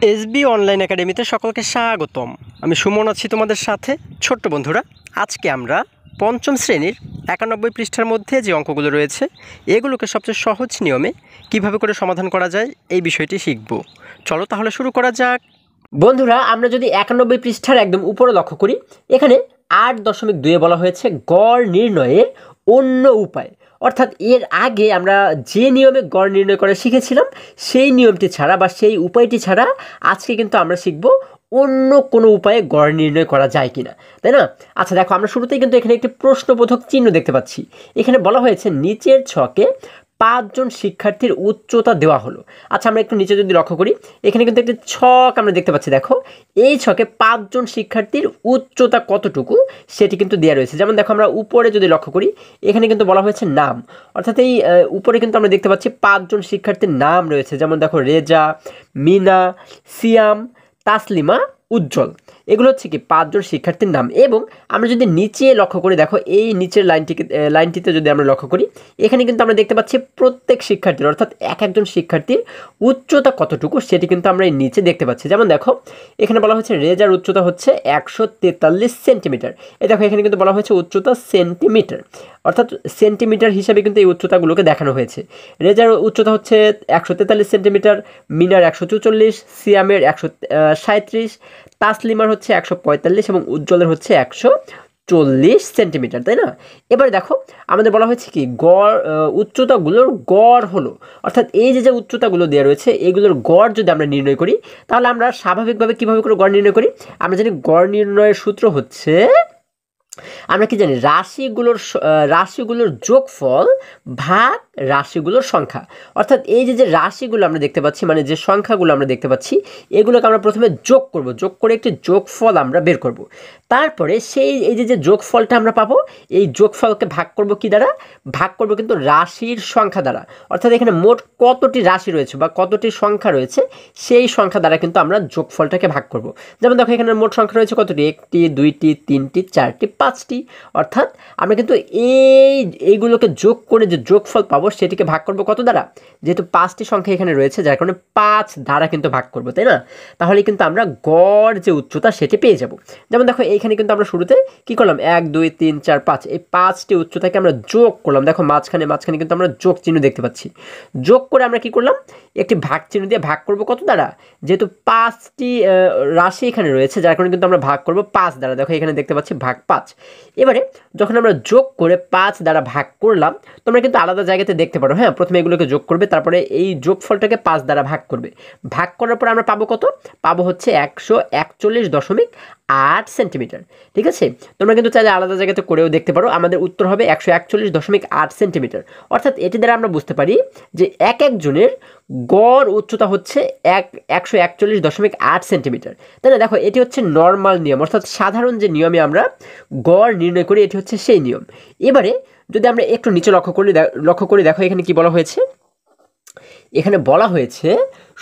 SB online একাডেমিতে সকলকে স্বাগতম। আমি সুমন আছি তোমাদের সাথে। ছোট্ট বন্ধুরা, আজকে আমরা পঞ্চম শ্রেণীর 91 পৃষ্ঠার মধ্যে যে অঙ্কগুলো রয়েছে এগুলোকে সবচেয়ে সহজ নিয়মে কিভাবে করে সমাধান করা যায় এই বিষয়টি শিখব। চলো তাহলে শুরু করা যাক। বন্ধুরা, আমরা যদি 91 পৃষ্ঠার একদম উপরে লক্ষ্য করি, এখানে 8.2 বলা হয়েছে গড় নির্ণয়ের অন্য উপায়। অর্থাৎ এর আগে আমরা যে নিয়মে গড় নির্ণয় করা শিখেছিলাম সেই নিয়মটি ছাড়া বা সেই উপায়টি ছাড়া আজকে কিন্তু আমরা শিখব অন্য কোনো উপায়ে গড় নির্ণয় করা যায় কিনা, তাই না? আচ্ছা দেখো, আমরা শুরুতেই কিন্তু এখানে একটি প্রশ্নবোধক চিহ্ন দেখতে পাচ্ছি। এখানে বলা হয়েছে নিচের ছকে 5 জন শিক্ষার্থীর উচ্চতা দেওয়া হলো। আচ্ছা, আমরা একটু নিচে যদি লক্ষ্য করি, এখানে কিন্তু একটি ছক আমরা দেখতে পাচ্ছি। দেখো, এই ছকে 5 জন শিক্ষার্থীর উচ্চতা কতটুকু সেটি কিন্তু দেওয়া রয়েছে। যেমন দেখো, আমরা উপরে যদি লক্ষ্য করি, এখানে কিন্তু বলা হয়েছে নাম। অর্থাৎ এই উপরে কিন্তু আমরা দেখতে পাচ্ছি 5 জন শিক্ষার্থীর নাম রয়েছে। যেমন দেখো, রেজা, মিনা, সিয়াম, তাসলিমা, উজ্জ্বল। এগুলো হচ্ছে কি 5 জন শিক্ষার্থীর নাম। এবং আমরা যদি নিচে লক্ষ্য করি, দেখো এই নিচের লাইনটিতে যদি আমরা লক্ষ্য করি, এখানে কিন্তু আমরা দেখতে পাচ্ছি প্রত্যেক শিক্ষার্থীর অর্থাৎ একজন শিক্ষার্থীর উচ্চতা কতটুকু সেটি কিন্তু আমরা এই নিচে দেখতে পাচ্ছি। যেমন দেখো, এখানে বলা হয়েছে রেজার উচ্চতা হচ্ছে 143 সেন্টিমিটার। এই দেখো, এখানে কিন্তু বলা হয়েছে উচ্চতা সেন্টিমিটার, অর্থাৎ সেন্টিমিটার হিসাবে কিন্তু এই উচ্চতাগুলোকে দেখানো হয়েছে। রেজার উচ্চতা হচ্ছে 143 সেন্টিমিটার, মিনার 144, সিয়ামের 137, তাসলিমার হচ্ছে 145 এবং উজ্জ্বলের হচ্ছে 140 সেন্টিমিটার, তাই না? এবারে দেখো, আমাদের বলা হয়েছে কি গড় উচ্চতাগুলোর গড় হলো। অর্থাৎ এই যে উচ্চতাগুলো দেওয়া রয়েছে এগুলোর গড় যদি আমরা নির্ণয় করি, তাহলে আমরা স্বাভাবিকভাবে কীভাবে করে গড় নির্ণয় করি? আমরা জানি গড় নির্ণয়ের সূত্র হচ্ছে, আমরা কি জানি, রাশিগুলোর যোগফল ভাগ রাশিগুলোর সংখ্যা। অর্থাৎ এই যে রাশিগুলো আমরা দেখতে পাচ্ছি, মানে যে সংখ্যাগুলো আমরা দেখতে পাচ্ছি, এগুলোকে আমরা প্রথমে যোগ করব, যোগ করে একটি যোগফল আমরা বের করব। তারপরে সেই এই যে যোগফলটা আমরা পাবো, এই যোগফলকে ভাগ করব কি দ্বারা? ভাগ করব কিন্তু রাশির সংখ্যা দ্বারা। অর্থাৎ এখানে মোট কতটি রাশি রয়েছে বা কতটি সংখ্যা রয়েছে সেই সংখ্যা দ্বারা কিন্তু আমরা যোগফলটাকে ভাগ করব। যেমন দেখো, এখানে মোট সংখ্যা রয়েছে কতটি? 1টি, 2টি, 3টি, 4টি, 5টি। অর্থাৎ আমরা কিন্তু এইগুলোকে যোগ করে যে যোগফল পাবো সেটিকে ভাগ করব কত দ্বারা? যেহেতু 5টি সংখ্যা এখানে রয়েছে, যার কারণে 5 দ্বারা কিন্তু ভাগ করব, তাই না? তাহলে কিন্তু আমরা গড় যে উচ্চতা সেটি পেয়ে যাব। যেমন দেখো, এইখানে কিন্তু আমরা শুরুতে কি করলাম? 1 2 3 4 5, এই 5টি উচ্চতাকে আমরা যোগ করলাম। দেখো, মাঝখানে কিন্তু আমরা যোগ চিহ্ন দেখতে পাচ্ছি। যোগ করে আমরা কি করলাম? একটি ভাগ চিহ্ন দিয়ে ভাগ করব কত দ্বারা? যেহেতু 5টি রাশি এখানে রয়েছে, যার কারণে কিন্তু আমরা ভাগ করব 5 দ্বারা। দেখো, এখানে দেখতে পাচ্ছি ভাগ 5। এবারে যখন আমরা যোগ করে 5 দ্বারা ভাগ করলাম, তোমরা কিন্তু আলাদা জায়গাতে দেখতে পারো। হ্যাঁ, প্রথমে এগুলোকে যোগ করবে, তারপরে এই যোগফলটাকে 5 দ্বারা ভাগ করবে। ভাগ করার পর আমরা পাবো কত? পাবো হচ্ছে 141.8 সেন্টিমিটার। ঠিক আছে, তোমরা কিন্তু চাইলে আলাদা জায়গাতে করেও দেখতে পারো। আমাদের উত্তর হবে 141.8 সেন্টিমিটার। অর্থাৎ এটি দ্বারা আমরা বুঝতে পারি যে এক একজনের গড় উচ্চতা হচ্ছে 141.8 সেন্টিমিটার, তাই না? দেখো, এটি হচ্ছে নর্মাল নিয়ম, অর্থাৎ সাধারণ যে নিয়মে আমরা গড় নির্ণয় করি এটি হচ্ছে সেই নিয়ম। এবারে যদি আমরা একটু নিচে লক্ষ্য করি, দেখো এখানে কি বলা হয়েছে? এখানে বলা হয়েছে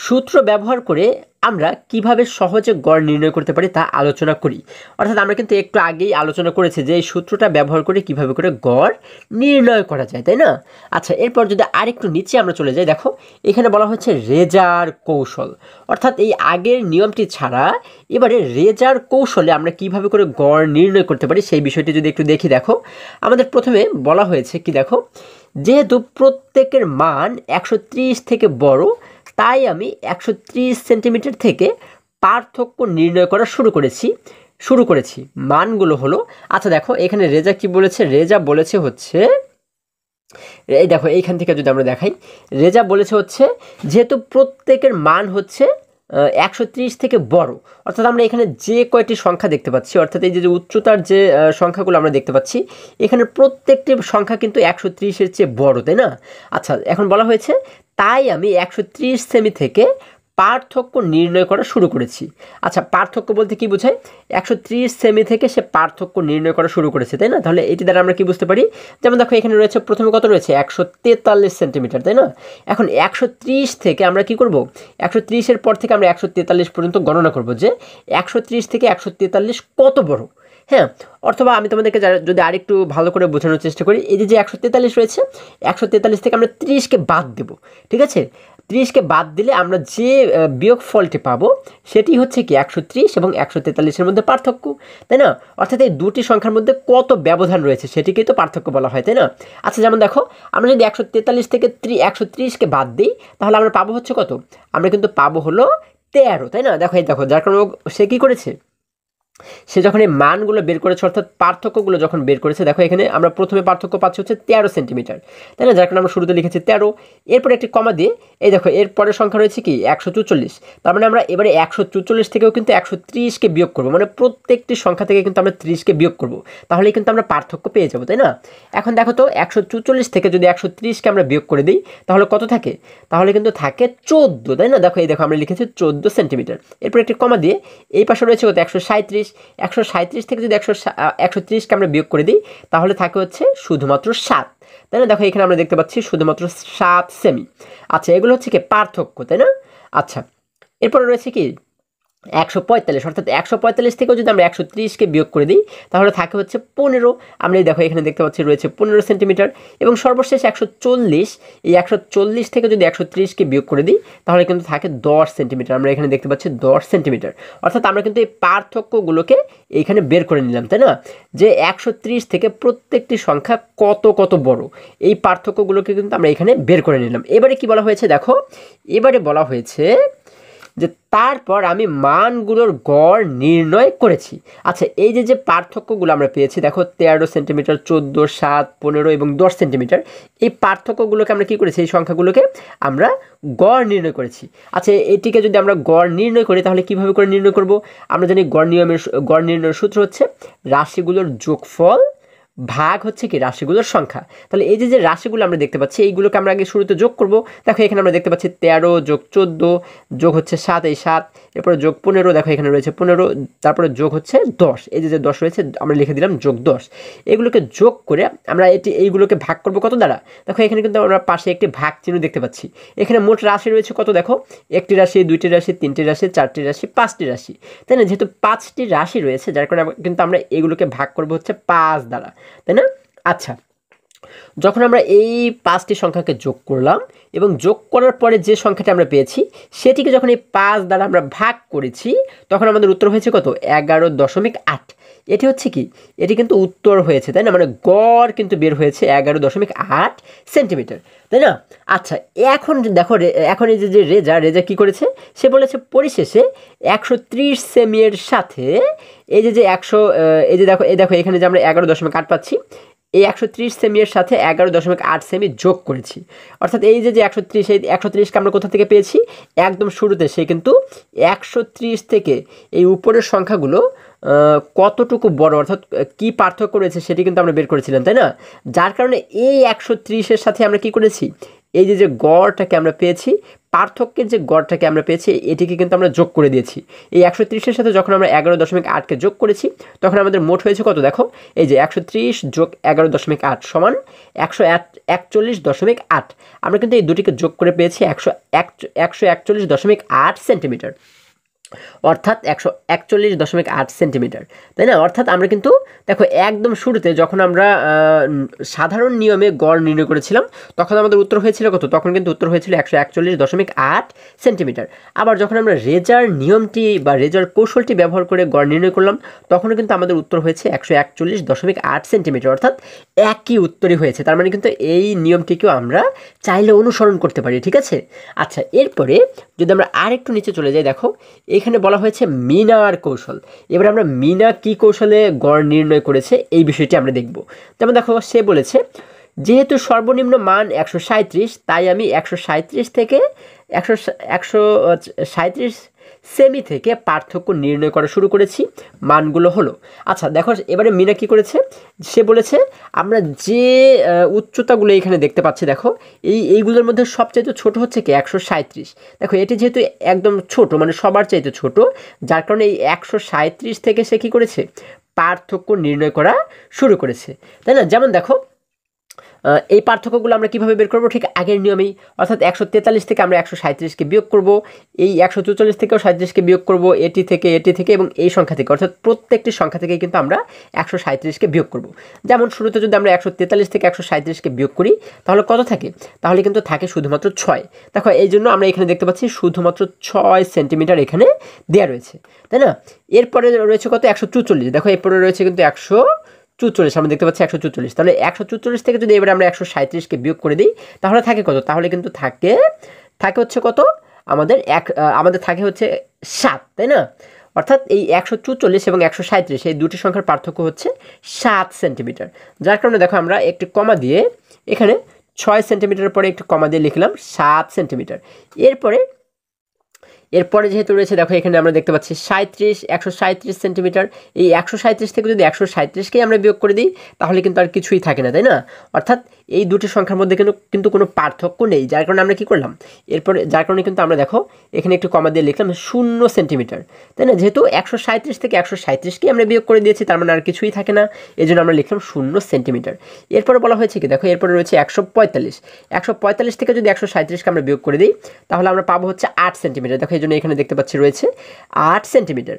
সূত্র ব্যবহার করে আমরা কিভাবে সহজে গড় নির্ণয় করতে পারি তা আলোচনা করি। অর্থাৎ আমরা কিন্তু একটু আগেই আলোচনা করেছি যে এই সূত্রটা ব্যবহার করে কিভাবে করে গড় নির্ণয় করা যায়, তাই না? আচ্ছা, এরপর যদি আরেকটু নিচে আমরা চলে যাই, দেখো এখানে বলা হচ্ছে রেজার কৌশল। অর্থাৎ এই আগের নিয়মটি ছাড়া এবারে রেজার কৌশলে আমরা কিভাবে করে গড় নির্ণয় করতে পারি সেই বিষয়টি যদি একটু দেখি। দেখো, আমাদের প্রথমে বলা হয়েছে কি, দেখো, যেহেতু প্রত্যেকের মান 130 থেকে বড়, তাই আমি 130 সেন্টিমিটার থেকে পার্থক্য নির্ণয় করা শুরু করেছি। মানগুলো হলো, আচ্ছা দেখো এখানে রেজা কি বলেছে? রেজা বলেছে হচ্ছে, এই দেখো এইখান থেকে যদি আমরা দেখাই, রেজা বলেছে হচ্ছে যেহেতু প্রত্যেকের মান হচ্ছে 130 থেকে বড়, অর্থাৎ আমরা এখানে যে কয়টি সংখ্যা দেখতে পাচ্ছি, অর্থাৎ এই যে উচ্চতার যে সংখ্যাগুলো আমরা দেখতে পাচ্ছি, এখানে প্রত্যেকটি সংখ্যা কিন্তু 130-এর চেয়ে বড়, তাই না? আচ্ছা, এখন বলা হয়েছে তাই আমি 130 সেমি থেকে পার্থক্য নির্ণয় করা শুরু করেছি। আচ্ছা, পার্থক্য বলতে কি বোঝায়? 130 সেমি থেকে সে পার্থক্য নির্ণয় করা শুরু করেছে, তাই না? তাহলে এটি দ্বারা আমরা কি বুঝতে পারি? যেমন দেখো, এখানে রয়েছে প্রথমে কত রয়েছে? 143 সেন্টিমিটার, তাই না? এখন 130 থেকে আমরা কি করব? 130-এর পর থেকে আমরা 143 পর্যন্ত গণনা করব যে 130 থেকে 143 কত বড় হ্যাঁ, অথবা আমি তোমাদেরকে যদি আরেকটু ভালো করে বোঝানোর চেষ্টা করি, এই যে 143 রয়েছে, 143 থেকে আমরা 30কে বাদ দেব, ঠিক আছে? 30কে বাদ দিলে আমরা যে বিয়োগ ফলটি পাবো সেটি হচ্ছে কি 130 এবং 143-এর মধ্যে পার্থক্য, তাই না? অর্থাৎ এই দুটি সংখ্যার মধ্যে কত ব্যবধান রয়েছে সেটিকেই তো পার্থক্য বলা হয়, তাই না? আচ্ছা, যেমন দেখো, আমরা যদি 143 থেকে 130কে বাদ দিই তাহলে আমরা পাবো হচ্ছে কত? আমরা কিন্তু পাবো হলো 13, তাই না? দেখো, এই দেখো, যার কারণে সে কী করেছে, সে যখন এই মানগুলো বের করেছে, অর্থাৎ পার্থক্যগুলো যখন বের করেছে, দেখো এখানে আমরা প্রথমে পার্থক্য পাচ্ছি হচ্ছে 13 সেন্টিমিটার, তাই না? যার কারণে আমরা শুরুতে লিখেছি 13, এরপরে একটি কমা দিয়ে এই দেখো এর পরের সংখ্যা রয়েছে কি 144, তার মানে আমরা এবারে 144 থেকেও কিন্তু 130কে বিয়োগ করবো, মানে প্রত্যেকটি সংখ্যা থেকে কিন্তু আমরা 30কে বিয়োগ করবো, তাহলেই কিন্তু আমরা পার্থক্য পেয়ে যাবো, তাই না? এখন দেখো তো 144 থেকে যদি 130কে আমরা বিয়োগ করে দিই তাহলে কত থাকে? তাহলে কিন্তু থাকে 14, তাই না? দেখো, এই দেখো আমরা লিখেছি 14 সেন্টিমিটার, এরপর একটি কমা দিয়ে এই পাশে রয়েছে কত 137, 137 থেকে যদি 130কে আমরা বিয়োগ করে দিই তাহলে থাকে হচ্ছে শুধুমাত্র 7, তাই না? দেখো এখানে আমরা দেখতে পাচ্ছি শুধুমাত্র 7 সেমি। আচ্ছা, এগুলো হচ্ছে কি পার্থক্য, তাই না? আচ্ছা, এরপরে রয়েছে কি 145, অর্থাৎ 145 থেকেও যদি আমরা 130কে বিয়োগ করে দিই তাহলে থাকে হচ্ছে 15, আমরা এই দেখো এখানে দেখতে পাচ্ছি রয়েছে 15 সেন্টিমিটার, এবং সর্বশেষ 140, এই 140 থেকে যদি 130কে বিয়োগ করে দিই তাহলে কিন্তু থাকে 10 সেন্টিমিটার, আমরা এখানে দেখতে পাচ্ছি 10 সেন্টিমিটার। অর্থাৎ আমরা কিন্তু এই পার্থক্যগুলোকে এইখানে বের করে নিলাম, তাই না? যে 130 থেকে প্রত্যেকটি সংখ্যা কত কত বড়, এই পার্থক্যগুলোকে কিন্তু আমরা এখানে বের করে নিলাম। এবারে কি বলা হয়েছে দেখো, এবারে বলা হয়েছে যে তারপর আমি মানগুলোর গড় নির্ণয় করেছি। আচ্ছা, এই যে পার্থক্যগুলো আমরা পেয়েছি দেখো 13 সেন্টিমিটার, 14, 7, 15 এবং 10 সেন্টিমিটার, এই পার্থক্যগুলোকে আমরা কী করেছি, এই সংখ্যাগুলোকে আমরা গড় নির্ণয় করেছি। আচ্ছা, এটিকে যদি আমরা গড় নির্ণয় করি তাহলে কীভাবে করে নির্ণয় করব? আমরা জানি গড় নির্ণয়ের সূত্র হচ্ছে রাশিগুলোর যোগফল ভাগ হচ্ছে কি রাশিগুলোর সংখ্যা। তাহলে এই যে রাশিগুলো আমরা দেখতে পাচ্ছি এইগুলোকে আমরা আগে শুরুতে যোগ করব। দেখো এখানে আমরা দেখতে পাচ্ছি 13 যোগ 14 যোগ হচ্ছে 7, এই 7, এরপরে যোগ 15, দেখো এখানে রয়েছে 15, তারপরে যোগ হচ্ছে 10, এই যে 10 রয়েছে আমরা লিখে দিলাম যোগ 10। এগুলোকে যোগ করে আমরা এইগুলোকে ভাগ করব কত দ্বারা? দেখো এখানে কিন্তু আমরা পাশে একটি ভাগ চিহ্ন দেখতে পাচ্ছি। এখানে মোট রাশি রয়েছে কত? দেখো, একটি রাশি, দুইটি রাশি, তিনটি রাশি, চারটি রাশি, পাঁচটি রাশি, তাই না? যেহেতু 5টি রাশি রয়েছে যার কারণে কিন্তু আমরা এগুলোকে ভাগ করব হচ্ছে 5 দ্বারা, তাই না? আচ্ছা, যখন আমরা এই 5টি সংখ্যাকে যোগ করলাম এবং যোগ করার পরে যে সংখ্যাটি আমরা পেয়েছি সেটিকে যখন এই 5 দ্বারা আমরা ভাগ করেছি তখন আমাদের উত্তর হয়েছে কত? 11.8। এটি হচ্ছে কি, এটি কিন্তু উত্তর হয়েছে, তাই না? মানে গড় কিন্তু বের হয়েছে 11.8 সেন্টিমিটার, তাই না? আচ্ছা, এখন দেখো, এখন এই যে রেজা কি করেছে, সে বলেছে পরিশেষে 130 সেমির সাথে এই যে 100, এই যে দেখো এখানে যে আমরা 11.8 পাচ্ছি, এই 130 সেমির সাথে 11.8 সেমি যোগ করেছি। অর্থাৎ এই যে 130, এই 130কে আমরা কোথা থেকে পেয়েছি? একদম শুরুতে সে কিন্তু 130 থেকে এই উপরের সংখ্যাগুলো কতটুকু বড়, অর্থাৎ কি পার্থক্য রয়েছে সেটি কিন্তু আমরা বের করেছিলাম, তাই না? যার কারণে এই 130-এর সাথে আমরা কি করেছি, এই যে গড়টাকে আমরা পেয়েছি, পার্থক্যের যে গড়টাকে আমরা পেয়েছি এটিকে কিন্তু আমরা যোগ করে দিয়েছি। এই 130-এর সাথে যখন আমরা 11.8কে যোগ করেছি তখন আমাদের মোট হয়েছে কত? দেখো, এই যে 130 যোগ 11.8 সমান 141.8। আমরা কিন্তু এই দুটিকে যোগ করে পেয়েছি 141.8 সেন্টিমিটার, অর্থাৎ 141.8 সেন্টিমিটার, তাই না? অর্থাৎ আমরা কিন্তু দেখো একদম শুরুতে যখন আমরা সাধারণ নিয়মে গড় নির্ণয় করেছিলাম তখন আমাদের উত্তর হয়েছিল কত? তখন কিন্তু উত্তর হয়েছিল 141.8 সেন্টিমিটার। আবার যখন আমরা রেজার নিয়মটি বা রেজার কৌশলটি ব্যবহার করে গড় নির্ণয় করলাম তখনও কিন্তু আমাদের উত্তর হয়েছে 141.8 সেন্টিমিটার, অর্থাৎ একই উত্তরই হয়েছে। তার মানে কিন্তু এই নিয়মটিকেও আমরা চাইলে অনুসরণ করতে পারি, ঠিক আছে? আচ্ছা, এরপরে যদি আমরা আরেকটু নিচে চলে যাই, দেখো এখানে বলা হয়েছে মিনার কৌশল। এবার আমরা মিনা কি কৌশলে গড় নির্ণয় করেছে এই বিষয়টি আমরা দেখব। যেমন দেখো, সে বলেছে যেহেতু সর্বনিম্ন মান 137 তাই আমি 137 থেকে 137 সেমি থেকে পার্থক্য নির্ণয় করা শুরু করেছি, মানগুলো হলো। আচ্ছা দেখো, এবারে মিনা কি করেছে, সে বলেছে আমরা যে উচ্চতাগুলো এখানে দেখতে পাচ্ছি, দেখো এইগুলোর মধ্যে সবচাইতে ছোট হচ্ছে কি 137। দেখো এটি যেহেতু একদম ছোট, মানে সবার চাইতে ছোট, যার কারণে এই 137 থেকে সে কী করেছে, পার্থক্য নির্ণয় করা শুরু করেছে, তাই না? যেমন দেখো, এই পার্থক্যগুলো আমরা কীভাবে বের করবো? ঠিক আগের নিয়মেই, অর্থাৎ 143 থেকে আমরা 137কে বিয়োগ করব, এই 144 থেকেও 37কে বিয়োগ করব, এটি থেকে এবং এই সংখ্যা থেকে, অর্থাৎ প্রত্যেকটি সংখ্যা থেকে কিন্তু আমরা 137কে বিয়োগ করব। যেমন শুরুতে যদি আমরা 143 থেকে 137কে বিয়োগ করি তাহলে কত থাকে? তাহলে কিন্তু থাকে শুধুমাত্র 6। দেখো এই জন্য আমরা এখানে দেখতে পাচ্ছি শুধুমাত্র 6 সেন্টিমিটার এখানে দেওয়া রয়েছে, তাই না? এরপরে রয়েছে কত? 144। দেখো এরপরে রয়েছে কিন্তু 144, আমরা দেখতে পাচ্ছি 144। তাহলে 144 থেকে যদি এবারে আমরা 137কে বিয়োগ করে দিই তাহলে থাকে কত? তাহলে কিন্তু থাকে হচ্ছে কত? আমাদের থাকে হচ্ছে 7, তাই না? অর্থাৎ এই 144 এবং 137 এই দুটি সংখ্যার পার্থক্য হচ্ছে 7 সেন্টিমিটার। যার কারণে দেখো আমরা একটি কমা দিয়ে এখানে 6 সেন্টিমিটারের পরে একটি কমা দিয়ে লিখলাম 7 সেন্টিমিটার। এরপরে যেহেতু রয়েছে দেখো এখানে আমরা দেখতে পাচ্ছি 137 সেন্টিমিটার। এই 137 থেকে যদি 137কেই আমরা বিয়োগ করে দিই তাহলে কিন্তু আর কিছুই থাকে না, তাই না? অর্থাৎ এই দুটি সংখ্যার মধ্যে কিন্তু কোনো পার্থক্য নেই, যার কারণে আমরা কি করলাম যার কারণে কিন্তু আমরা দেখো এখানে একটু কমা দিয়ে লিখলাম 0 সেন্টিমিটার, তাই না? যেহেতু 137 থেকে 137কেই আমরা বিয়োগ করে দিয়েছি তার মানে আর কিছুই থাকে না, এই জন্য আমরা লিখলাম 0 সেন্টিমিটার। এরপরে বলা হয়েছে কি দেখো, এরপরে রয়েছে 145 থেকে যদি 137কে আমরা বিয়োগ করে দিই তাহলে আমরা পাবো হচ্ছে 8 সেন্টিমিটার। দেখো এই জন্য এখানে দেখতে পাচ্ছি রয়েছে 8 সেন্টিমিটার।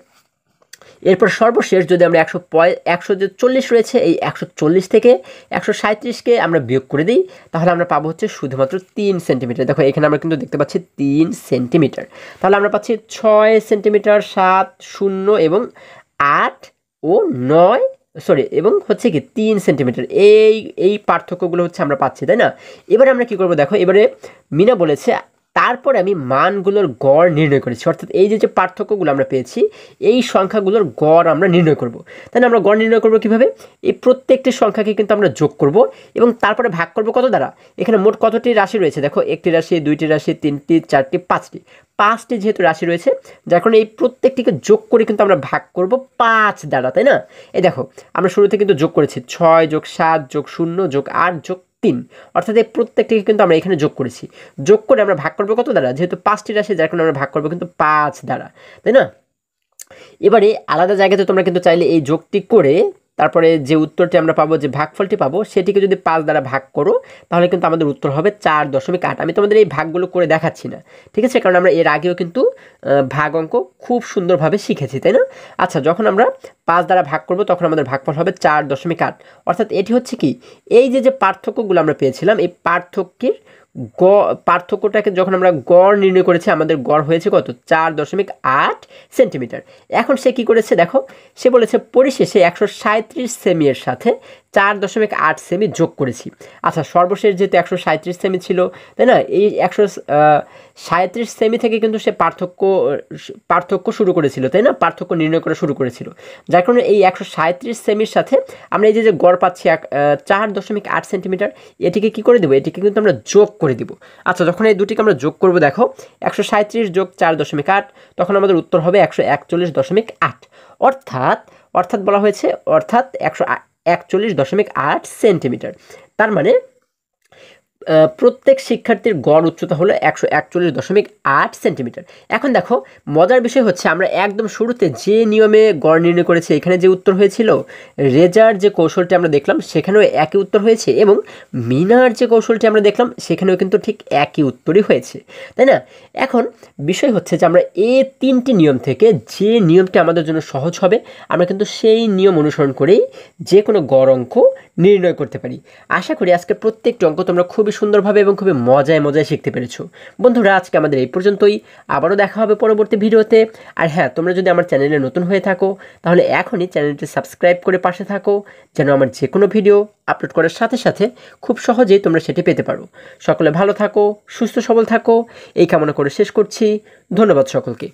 এরপর সর্বশেষ যদি আমরা 140 রয়েছে, এই 140 থেকে 137কে আমরা বিয়োগ করে দিই তাহলে আমরা পাবো হচ্ছে শুধুমাত্র 3 সেন্টিমিটার। দেখো এখানে আমরা কিন্তু দেখতে পাচ্ছি 3 সেন্টিমিটার। তাহলে আমরা পাচ্ছি 6 সেন্টিমিটার, 7, 0 এবং 8 ও 9 এবং হচ্ছে কি 3 সেন্টিমিটার। এই পার্থক্যগুলো হচ্ছে আমরা পাচ্ছি, তাই না? এবারে আমরা কি করব? দেখো এবারে মিনা বলেছে তারপরে আমি মানগুলোর গড় নির্ণয় করেছি, অর্থাৎ এই যে পার্থক্যগুলো আমরা পেয়েছি এই সংখ্যাগুলোর গড় আমরা নির্ণয় করব। তাই না? আমরা গড় নির্ণয় করব কিভাবে? এই প্রত্যেকটি সংখ্যাকে কিন্তু আমরা যোগ করব এবং তারপরে ভাগ করব কত দ্বারা? এখানে মোট কতটি রাশি রয়েছে? দেখো একটি রাশি, দুইটি রাশি, তিনটি, চারটি, পাঁচটি যেহেতু রাশি রয়েছে যার কারণে এই প্রত্যেকটিকে যোগ করে কিন্তু আমরা ভাগ করব 5 দ্বারা, তাই না? এই দেখো আমরা শুরুতে কিন্তু যোগ করেছি 6 + 7 + 0 + 8 + 3, অর্থাৎ এই প্রত্যেকটিকে কিন্তু আমরা এখানে যোগ করেছি। যোগ করে আমরা ভাগ করবো কত দ্বারা? যেহেতু 5টি রাশি যার কারণে আমরা ভাগ করবো কিন্তু 5 দ্বারা, তাই না? এবারে আলাদা জায়গাতে তোমরা কিন্তু চাইলে এই যোগটি করে তারপরে যে উত্তরটি আমরা পাবো, যে ভাগফলটি পাবো সেটিকে যদি 5 দ্বারা ভাগ করো তাহলে কিন্তু আমাদের উত্তর হবে 4.8। আমি তোমাদের এই ভাগগুলো করে দেখাচ্ছি না, ঠিক আছে? কারণ আমরা এর আগেও কিন্তু ভাগ অঙ্ক খুব সুন্দরভাবে শিখেছি, তাই না? আচ্ছা, যখন আমরা 5 দ্বারা ভাগ করব তখন আমাদের ভাগফল হবে 4.8। অর্থাৎ এটি হচ্ছে কি, এই যে পার্থক্যগুলো আমরা পেয়েছিলাম এই পার্থক্যটাকে যখন আমরা গড় নির্ণয় করেছি আমাদের গড় হয়েছে কত? 4.8 সেন্টিমিটার। এখন সে কি করেছে দেখো, সে বলেছে পরিশেষে 137 সেমি এর সাথে 4.8 সেমি যোগ করেছি। আচ্ছা, সর্বশেষ যেহেতু 137 সেমি ছিল, তাই না? এই 137 সেমি থেকে কিন্তু সে পার্থক্য শুরু করেছিল, তাই না? পার্থক্য নির্ণয় করা শুরু করেছিল, যার কারণে এই 137 সেমির সাথে আমরা এই যে গড় পাচ্ছি 4.8 সেন্টিমিটার, এটিকে কি করে দেবো? এটিকে কিন্তু আমরা যোগ করে দিব। আচ্ছা, যখন এই দুটিকে আমরা যোগ করব দেখো 137 যোগ 4.8 তখন আমাদের উত্তর হবে 141.8। অর্থাৎ বলা হয়েছে 141.8 সেন্টিমিটার। তার মানে প্রত্যেক শিক্ষার্থীর গড় উচ্চতা হলো 141.8 সেন্টিমিটার। এখন দেখো মজার বিষয় হচ্ছে আমরা একদম শুরুতে যে নিয়মে গড় নির্ণয় করেছি এখানে যে উত্তর হয়েছিল, রেজার যে কৌশলটি আমরা দেখলাম সেখানেও একই উত্তর হয়েছে এবং মিনার যে কৌশলটি আমরা দেখলাম সেখানেও কিন্তু ঠিক একই উত্তরই হয়েছে, তাই না? এখন বিষয় হচ্ছে যে আমরা এই 3টি নিয়ম থেকে যে নিয়মটি আমাদের জন্য সহজ হবে আমরা কিন্তু সেই নিয়ম অনুসরণ করেই যে কোনো গড় অঙ্ক নির্ণয় করতে পারি। আশা করি আজকে প্রত্যেকটি অঙ্ক তোমরা খুবই সুন্দরভাবে এবং খুবই মজায় শিখতে পেরেছো। বন্ধুরা, আজকে আমাদের এই পর্যন্তই, আবারও দেখা হবে পরবর্তী ভিডিওতে। আর হ্যাঁ, তোমরা যদি আমার চ্যানেলে নতুন হয়ে থাকো তাহলে এখনই চ্যানেলটি সাবস্ক্রাইব করে পাশে থাকো, যেন আমার যে কোনো ভিডিও আপলোড করার সাথে সাথে খুব সহজেই তোমরা সেটি পেতে পারো। সকলে ভালো থাকো, সুস্থ সবল থাকো, এই কামনা করে শেষ করছি। ধন্যবাদ সকলকে।